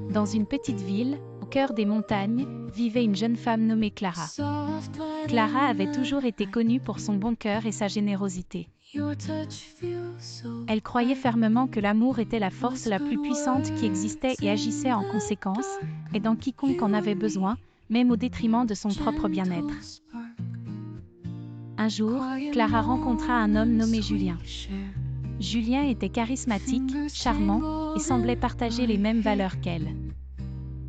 Dans une petite ville, au cœur des montagnes, vivait une jeune femme nommée Clara. Clara avait toujours été connue pour son bon cœur et sa générosité. Elle croyait fermement que l'amour était la force la plus puissante qui existait et agissait en conséquence, aidant quiconque en avait besoin, même au détriment de son propre bien-être. Un jour, Clara rencontra un homme nommé Julien. Julien était charismatique, charmant, et semblait partager les mêmes valeurs qu'elle.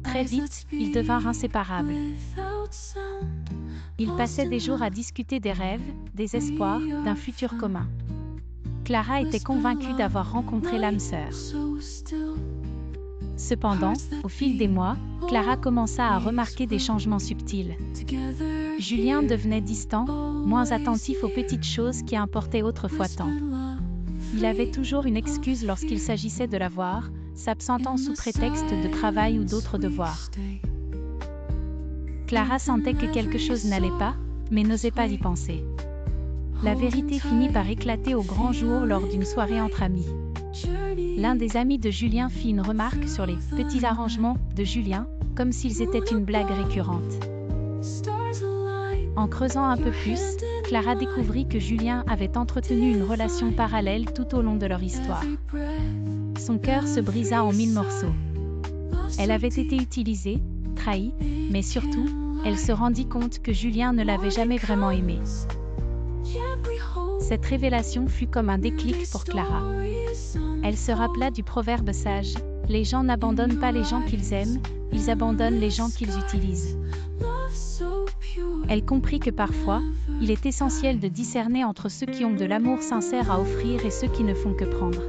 Très vite, ils devinrent inséparables. Ils passaient des jours à discuter des rêves, des espoirs, d'un futur commun. Clara était convaincue d'avoir rencontré l'âme sœur. Cependant, au fil des mois, Clara commença à remarquer des changements subtils. Julien devenait distant, moins attentif aux petites choses qui importaient autrefois tant. Il avait toujours une excuse lorsqu'il s'agissait de la voir, s'absentant sous prétexte de travail ou d'autres devoirs. Clara sentait que quelque chose n'allait pas, mais n'osait pas y penser. La vérité finit par éclater au grand jour lors d'une soirée entre amis. L'un des amis de Julien fit une remarque sur les petits arrangements de Julien, comme s'ils étaient une blague récurrente. En creusant un peu plus, Clara découvrit que Julien avait entretenu une relation parallèle tout au long de leur histoire. Son cœur se brisa en 1000 morceaux. Elle avait été utilisée, trahie, mais surtout, elle se rendit compte que Julien ne l'avait jamais vraiment aimée. Cette révélation fut comme un déclic pour Clara. Elle se rappela du proverbe sage, « Les gens n'abandonnent pas les gens qu'ils aiment, ils abandonnent les gens qu'ils utilisent ». Elle comprit que parfois, il est essentiel de discerner entre ceux qui ont de l'amour sincère à offrir et ceux qui ne font que prendre.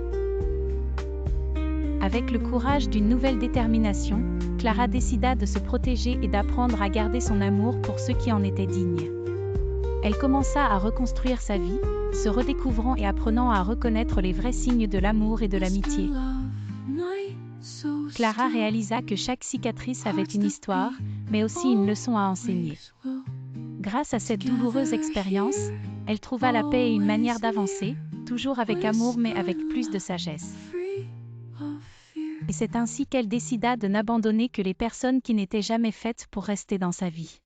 Avec le courage d'une nouvelle détermination, Clara décida de se protéger et d'apprendre à garder son amour pour ceux qui en étaient dignes. Elle commença à reconstruire sa vie, se redécouvrant et apprenant à reconnaître les vrais signes de l'amour et de l'amitié. Clara réalisa que chaque cicatrice avait une histoire, mais aussi une leçon à enseigner. Grâce à cette douloureuse expérience, elle trouva la paix et une manière d'avancer, toujours avec amour mais avec plus de sagesse. Et c'est ainsi qu'elle décida de n'abandonner que les personnes qui n'étaient jamais faites pour rester dans sa vie.